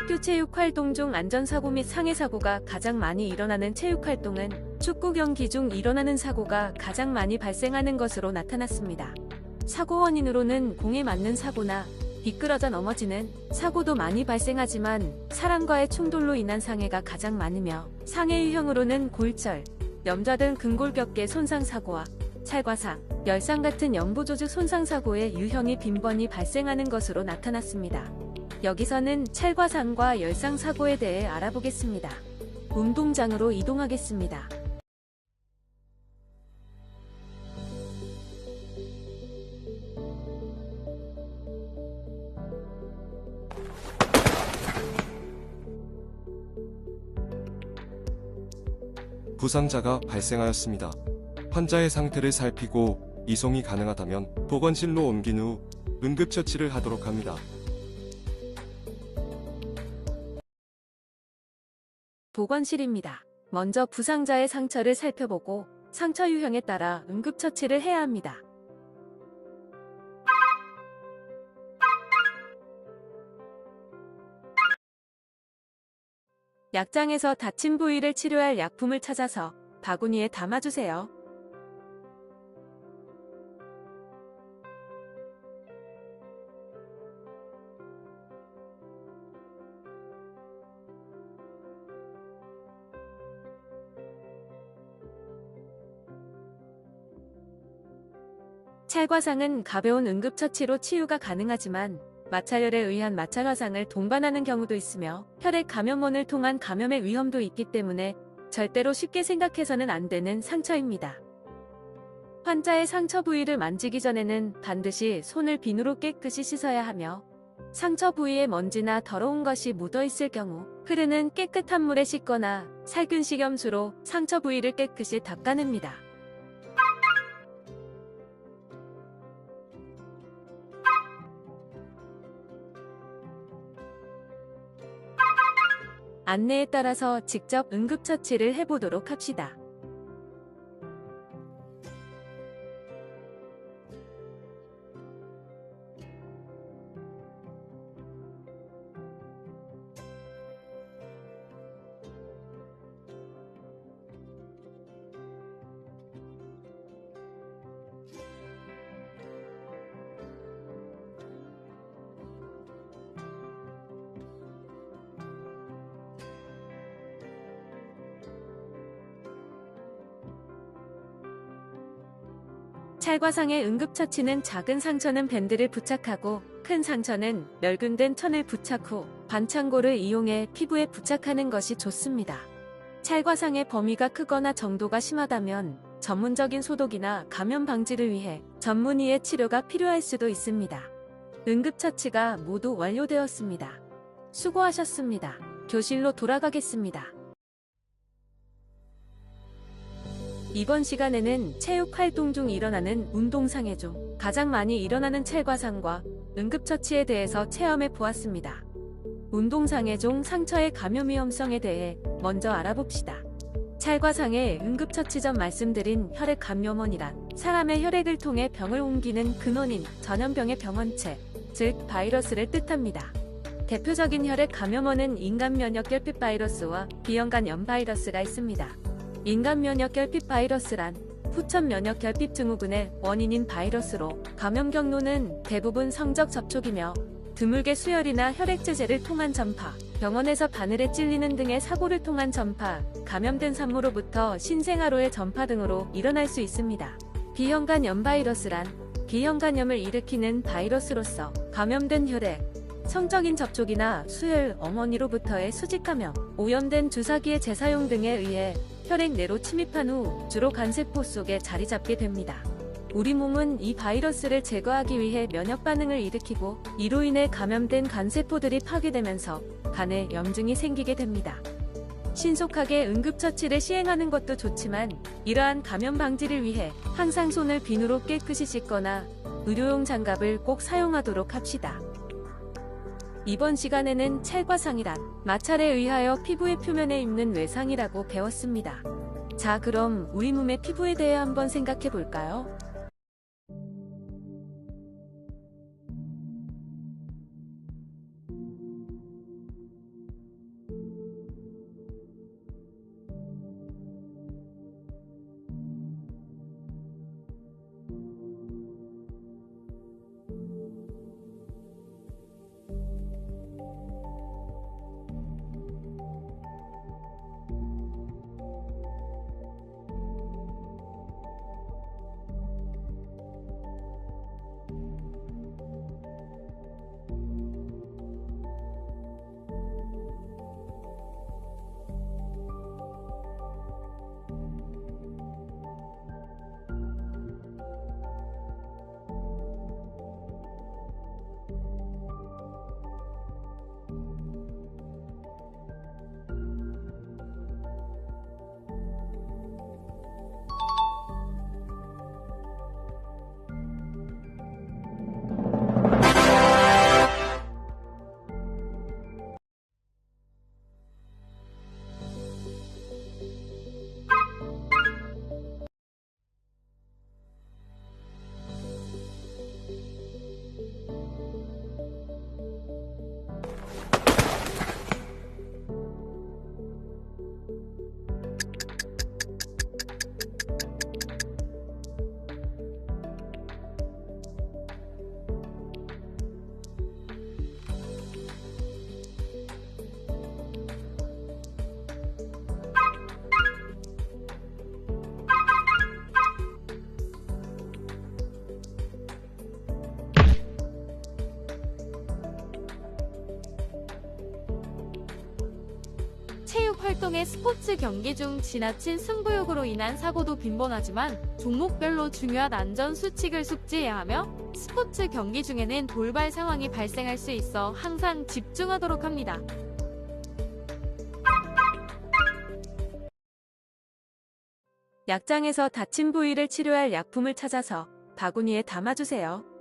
학교 체육활동 중 안전사고 및 상해사고가 가장 많이 일어나는 체육활동은 축구 경기 중 일어나는 사고가 가장 많이 발생하는 것으로 나타났습니다. 사고 원인으로는 공에 맞는 사고나 미끄러져 넘어지는 사고도 많이 발생하지만 사람과의 충돌로 인한 상해가 가장 많으며 상해 유형으로는 골절, 염좌 등 근골격계 손상 사고와 찰과상, 열상 같은 연부조직 손상 사고의 유형이 빈번히 발생하는 것으로 나타났습니다. 여기서는 찰과상과 열상 사고에 대해 알아보겠습니다. 운동장으로 이동하겠습니다. 부상자가 발생하였습니다. 환자의 상태를 살피고 이송이 가능하다면 보건실로 옮긴 후 응급처치를 하도록 합니다. 보건실입니다. 먼저 부상자의 상처를 살펴보고 상처 유형에 따라 응급처치를 해야 합니다. 약장에서 다친 부위를 치료할 약품을 찾아서 바구니에 담아주세요. 찰과상은 가벼운 응급처치로 치유가 가능하지만 마찰열에 의한 마찰화상을 동반하는 경우도 있으며 혈액 감염원을 통한 감염의 위험도 있기 때문에 절대로 쉽게 생각해서는 안 되는 상처입니다. 환자의 상처 부위를 만지기 전에는 반드시 손을 비누로 깨끗이 씻어야 하며 상처 부위에 먼지나 더러운 것이 묻어 있을 경우 흐르는 깨끗한 물에 씻거나 살균식염수로 상처 부위를 깨끗이 닦아냅니다. 안내에 따라서 직접 응급처치를 해보도록 합시다. 찰과상의 응급처치는 작은 상처는 밴드를 부착하고 큰 상처는 멸균된 천을 부착 후 반창고를 이용해 피부에 부착하는 것이 좋습니다. 찰과상의 범위가 크거나 정도가 심하다면 전문적인 소독이나 감염 방지를 위해 전문의의 치료가 필요할 수도 있습니다. 응급처치가 모두 완료되었습니다. 수고하셨습니다. 교실로 돌아가겠습니다. 이번 시간에는 체육활동 중 일어나는 운동상해 중 가장 많이 일어나는 찰과상과 응급처치에 대해서 체험해 보았습니다. 운동상해 중 상처의 감염 위험성에 대해 먼저 알아봅시다. 찰과상의 응급처치 전 말씀드린 혈액 감염원이란 사람의 혈액을 통해 병을 옮기는 근원인 전염병의 병원체, 즉 바이러스를 뜻합니다. 대표적인 혈액 감염원은 인간 면역 결핍 바이러스와 비형간염 바이러스가 있습니다. 인간 면역 결핍 바이러스란 후천 면역 결핍 증후군의 원인인 바이러스로 감염 경로는 대부분 성적 접촉이며 드물게 수혈이나 혈액제제를 통한 전파, 병원에서 바늘에 찔리는 등의 사고를 통한 전파, 감염된 산모로부터 신생아로의 전파 등으로 일어날 수 있습니다. 비형간염 바이러스란 비형간염을 일으키는 바이러스로서 감염된 혈액, 성적인 접촉이나 수혈, 어머니로부터의 수직감염, 오염된 주사기의 재사용 등에 의해 혈액 내로 침입한 후 주로 간세포 속에 자리 잡게 됩니다. 우리 몸은 이 바이러스를 제거하기 위해 면역 반응을 일으키고 이로 인해 감염된 간세포들이 파괴되면서 간에 염증이 생기게 됩니다. 신속하게 응급처치를 시행하는 것도 좋지만 이러한 감염 방지를 위해 항상 손을 비누로 깨끗이 씻거나 의료용 장갑을 꼭 사용하도록 합시다. 이번 시간에는 찰과상이란 마찰에 의하여 피부의 표면에 입는 외상이라고 배웠습니다. 자, 그럼 우리 몸의 피부에 대해 한번 생각해 볼까요? 활동의 스포츠 경기 중 지나친 승부욕으로 인한 사고도 빈번하지만 종목별로 중요한 안전 수칙을 숙지해야 하며 스포츠 경기 중에는 돌발 상황이 발생할 수 있어 항상 집중하도록 합니다. 약장에서 다친 부위를 치료할 약품을 찾아서 바구니에 담아주세요.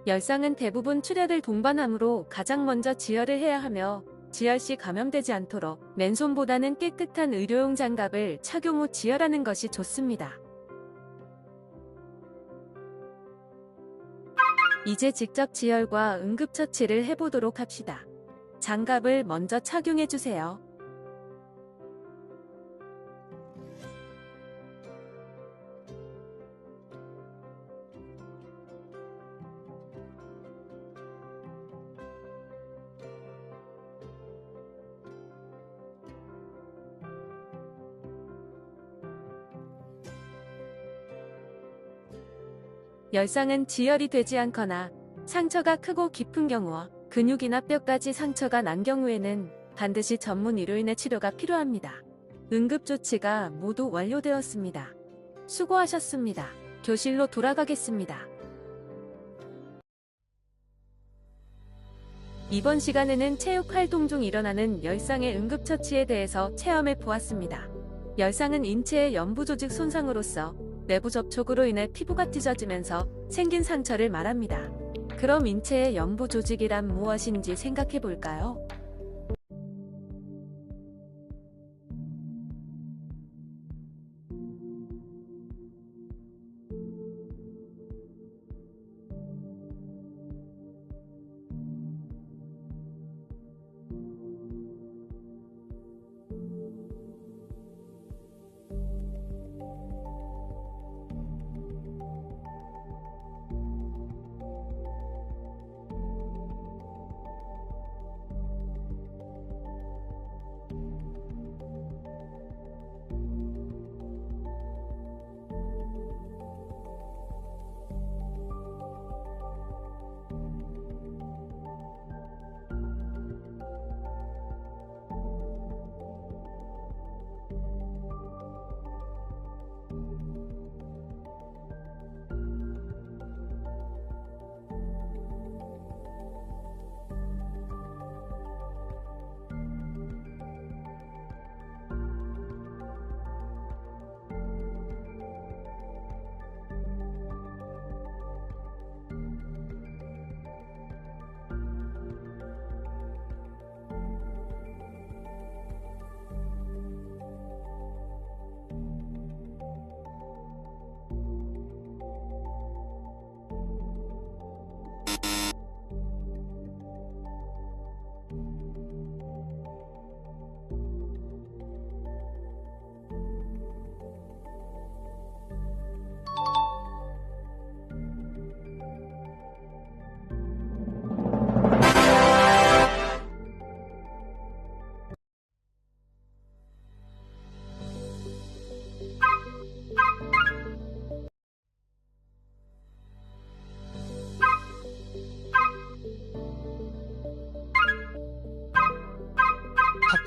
열상은 대부분 출혈을 동반하므로 가장 먼저 지혈을 해야 하며 지혈 시 감염되지 않도록 맨손보다는 깨끗한 의료용 장갑을 착용 후 지혈하는 것이 좋습니다. 이제 직접 지혈과 응급처치를 해보도록 합시다. 장갑을 먼저 착용해주세요. 열상은 지혈이 되지 않거나 상처가 크고 깊은 경우와 근육이나 뼈까지 상처가 난 경우에는 반드시 전문 의료인의 치료가 필요합니다. 응급조치가 모두 완료되었습니다. 수고하셨습니다. 교실로 돌아가겠습니다. 이번 시간에는 체육활동 중 일어나는 열상의 응급처치에 대해서 체험해 보았습니다. 열상은 인체의 연부조직 손상으로서 내부 접촉으로 인해 피부가 찢어지면서 생긴 상처를 말합니다. 그럼 인체의 연부조직이란 무엇인지 생각해 볼까요?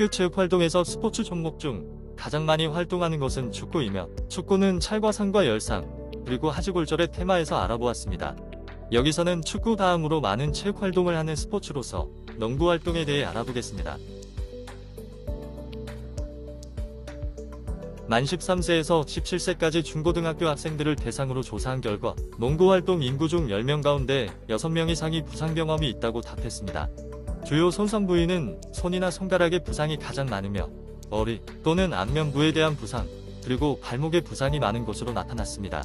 학교 체육활동에서 스포츠 종목 중 가장 많이 활동하는 것은 축구이며 축구는 찰과상과 열상, 그리고 하지골절의 테마에서 알아보았습니다. 여기서는 축구 다음으로 많은 체육활동을 하는 스포츠로서 농구활동에 대해 알아보겠습니다. 만 13세에서 17세까지 중고등학교 학생들을 대상으로 조사한 결과 농구활동 인구 중 10명 가운데 6명 이상이 부상 경험이 있다고 답했습니다. 주요 손상 부위는 손이나 손가락의 부상이 가장 많으며 머리 또는 안면부에 대한 부상, 그리고 발목의 부상이 많은 것으로 나타났습니다.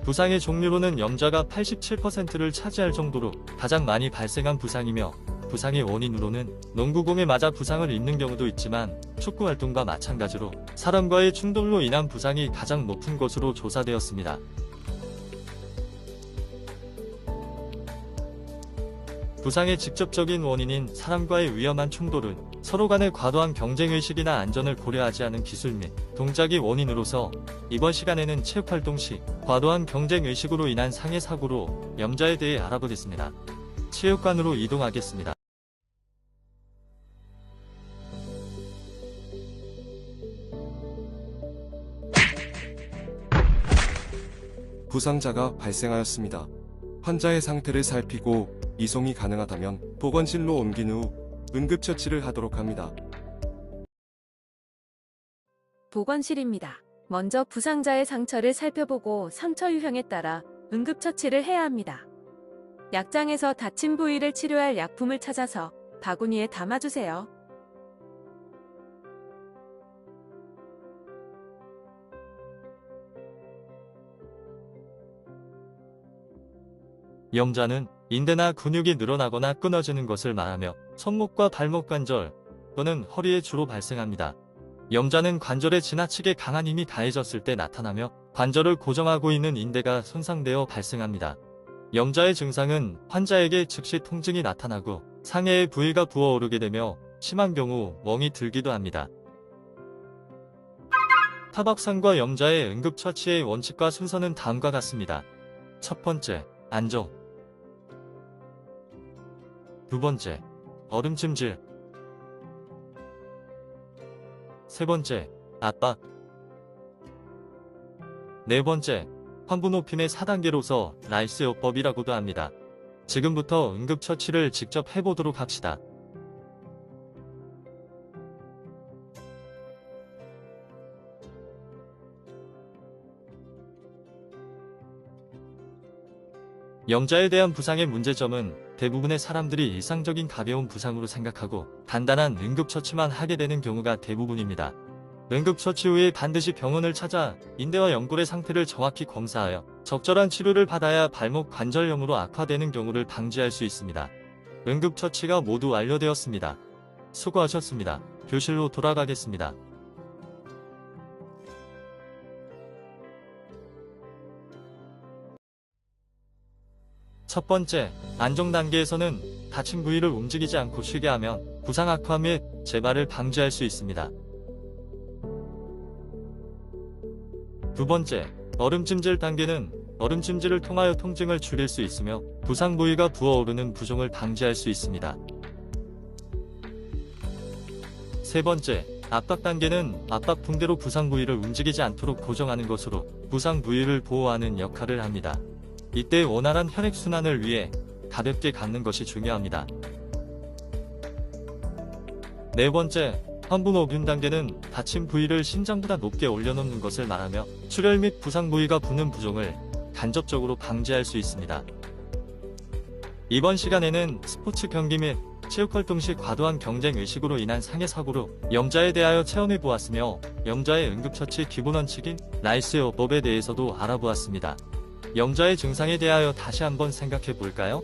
부상의 종류로는 염좌가 87%를 차지할 정도로 가장 많이 발생한 부상이며 부상의 원인으로는 농구공에 맞아 부상을 입는 경우도 있지만 축구활동과 마찬가지로 사람과의 충돌로 인한 부상이 가장 높은 것으로 조사되었습니다. 부상의 직접적인 원인인 사람과의 위험한 충돌은 서로 간의 과도한 경쟁의식이나 안전을 고려하지 않은 기술 및 동작이 원인으로서 이번 시간에는 체육활동 시 과도한 경쟁의식으로 인한 상해 사고로 염자에 대해 알아보겠습니다. 체육관으로 이동하겠습니다. 부상자가 발생하였습니다. 환자의 상태를 살피고 이송이 가능하다면 보건실로 옮긴 후 응급처치를 하도록 합니다. 보건실입니다. 먼저 부상자의 상처를 살펴보고 상처 유형에 따라 응급처치를 해야 합니다. 약장에서 다친 부위를 치료할 약품을 찾아서 바구니에 담아주세요. 염자는 인대나 근육이 늘어나거나 끊어지는 것을 말하며 손목과 발목 관절 또는 허리에 주로 발생합니다. 염자는 관절에 지나치게 강한 힘이 가해졌을 때 나타나며 관절을 고정하고 있는 인대가 손상되어 발생합니다. 염자의 증상은 환자에게 즉시 통증이 나타나고 상해의 부위가 부어오르게 되며 심한 경우 멍이 들기도 합니다. 타박상과 염자의 응급처치의 원칙과 순서는 다음과 같습니다. 첫 번째, 안정. 두 번째, 얼음찜질. 세 번째, 압박. 네 번째, 환부 높임의 4단계로서 라이스 요법이라고도 합니다. 지금부터 응급처치를 직접 해보도록 합시다. 염자에 대한 부상의 문제점은 대부분의 사람들이 일상적인 가벼운 부상으로 생각하고 간단한 응급처치만 하게 되는 경우가 대부분입니다. 응급처치 후에 반드시 병원을 찾아 인대와 연골의 상태를 정확히 검사하여 적절한 치료를 받아야 발목 관절염으로 악화되는 경우를 방지할 수 있습니다. 응급처치가 모두 완료되었습니다. 수고하셨습니다. 교실로 돌아가겠습니다. 첫 번째, 안정 단계에서는 다친 부위를 움직이지 않고 쉬게 하면 부상 악화 및 재발을 방지할 수 있습니다. 두 번째, 얼음찜질 단계는 얼음찜질을 통하여 통증을 줄일 수 있으며 부상 부위가 부어오르는 부종을 방지할 수 있습니다. 세 번째, 압박 단계는 압박 붕대로 부상 부위를 움직이지 않도록 고정하는 것으로 부상 부위를 보호하는 역할을 합니다. 이때 원활한 혈액순환을 위해 가볍게 감는 것이 중요합니다. 네 번째, 환부 노균 단계는 다친 부위를 심장보다 높게 올려놓는 것을 말하며 출혈 및 부상 부위가 부는 부종을 간접적으로 방지할 수 있습니다. 이번 시간에는 스포츠 경기 및 체육활동 시 과도한 경쟁의식으로 인한 상해 사고로 염자에 대하여 체험해 보았으며 염자의 응급처치 기본 원칙인 라이스 요법에 대해서도 알아보았습니다. 염자의 증상에 대하여 다시 한번 생각해 볼까요?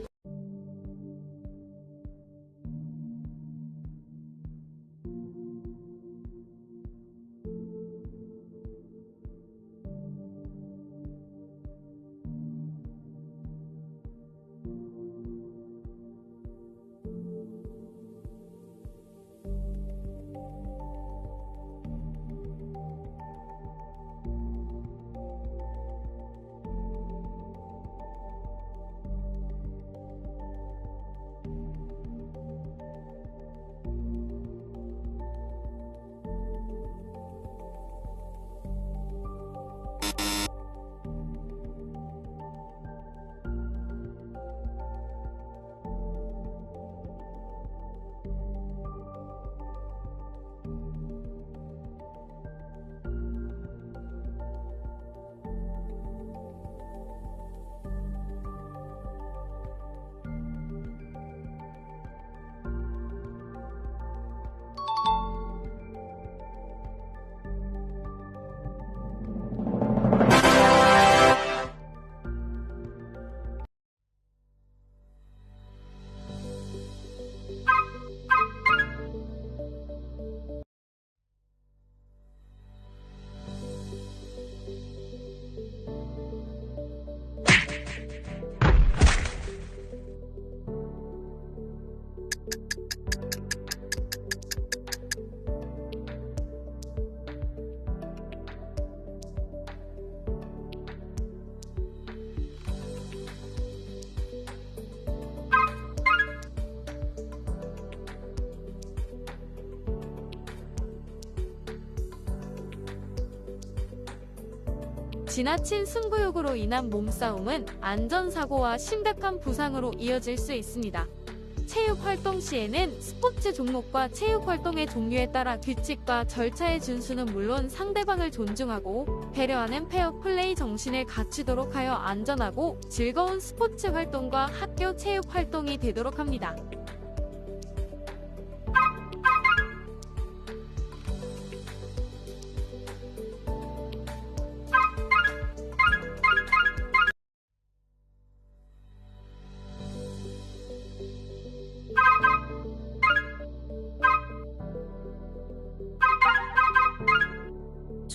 지나친 승부욕으로 인한 몸싸움은 안전사고와 심각한 부상으로 이어질 수 있습니다. 체육 활동 시에는 스포츠 종목과 체육 활동의 종류에 따라 규칙과 절차의 준수는 물론 상대방을 존중하고 배려하는 페어플레이 정신을 갖추도록 하여 안전하고 즐거운 스포츠 활동과 학교 체육 활동이 되도록 합니다.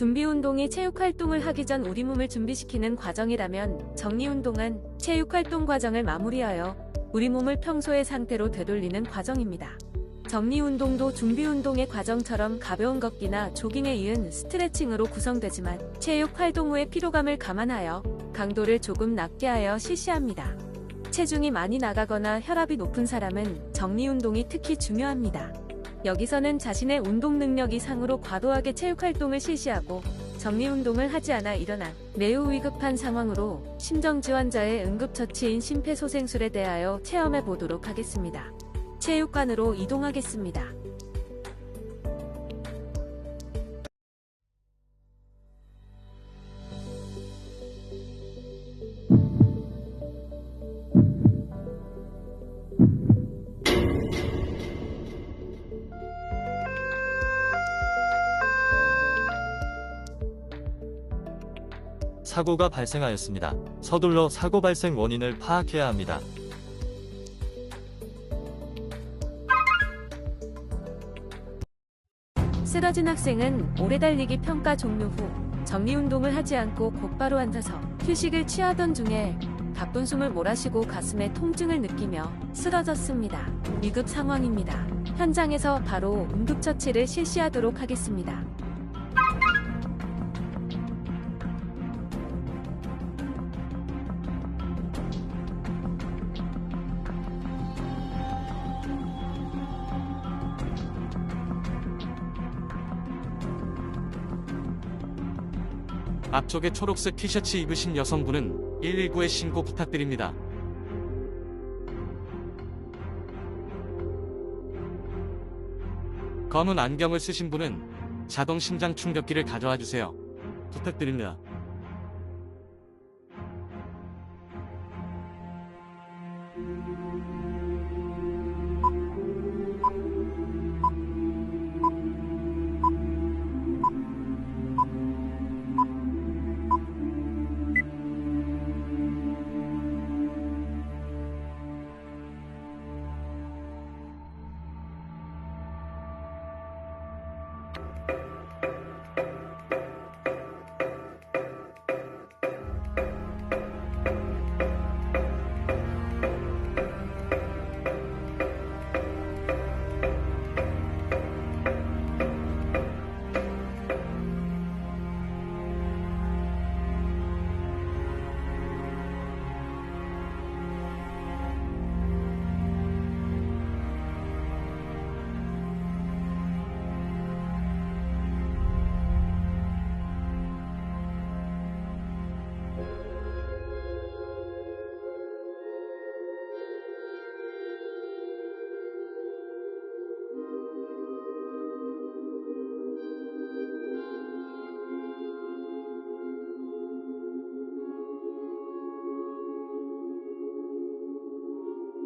준비운동이 체육활동을 하기 전 우리 몸을 준비시키는 과정이라면 정리운동은 체육활동 과정을 마무리하여 우리 몸을 평소의 상태로 되돌리는 과정입니다. 정리운동도 준비운동의 과정처럼 가벼운 걷기나 조깅에 이은 스트레칭으로 구성되지만 체육활동 후의 피로감을 감안하여 강도를 조금 낮게 하여 실시합니다. 체중이 많이 나가거나 혈압이 높은 사람은 정리운동이 특히 중요합니다. 여기서는 자신의 운동 능력 이상으로 과도하게 체육활동을 실시하고 정리운동을 하지 않아 일어난 매우 위급한 상황으로 심정지환자의 응급처치인 심폐소생술에 대하여 체험해 보도록 하겠습니다. 체육관으로 이동하겠습니다. 사고가 발생하였습니다. 서둘러 사고 발생 원인을 파악해야 합니다. 쓰러진 학생은 오래 달리기 평가 종료 후 정리운동을 하지 않고 곧바로 앉아서 휴식을 취하던 중에 가쁜 숨을 몰아쉬고 가슴에 통증을 느끼며 쓰러졌습니다. 위급 상황입니다. 현장에서 바로 응급처치를 실시하도록 하겠습니다. 앞쪽에 초록색 티셔츠 입으신 여성분은 119에 신고 부탁드립니다. 검은 안경을 쓰신 분은 자동 심장 충격기를 가져와 주세요. 부탁드립니다.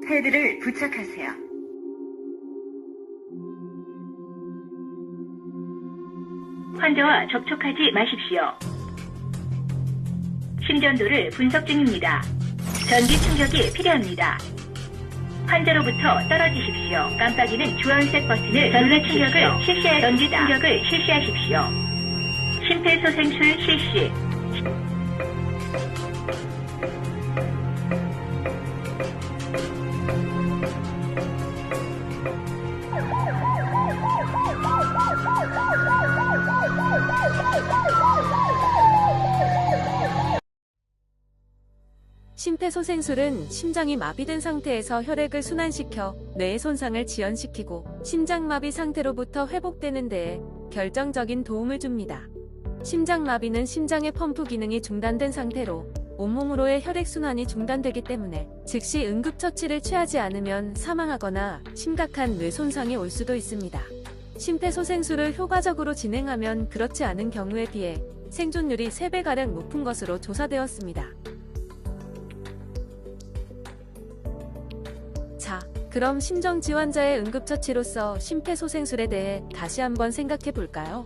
패드를 부착하세요. 환자와 접촉하지 마십시오. 심전도를 분석 중입니다. 전기 충격이 필요합니다. 환자로부터 떨어지십시오. 깜빡이는 주황색 버튼을 전기 충격을 실시하십시오. 전기 충격을 실시하십시오. 심폐소생술 실시. 심폐소생술은 심장이 마비된 상태에서 혈액을 순환시켜 뇌의 손상을 지연시키고 심장마비 상태로부터 회복되는 데에 결정적인 도움을 줍니다. 심장마비는 심장의 펌프 기능이 중단된 상태로 온몸으로의 혈액순환이 중단되기 때문에 즉시 응급처치를 취하지 않으면 사망하거나 심각한 뇌 손상이 올 수도 있습니다. 심폐소생술을 효과적으로 진행하면 그렇지 않은 경우에 비해 생존율이 3배가량 높은 것으로 조사되었습니다. 자, 그럼 심정지환자의 응급처치로서 심폐소생술에 대해 다시 한번 생각해 볼까요?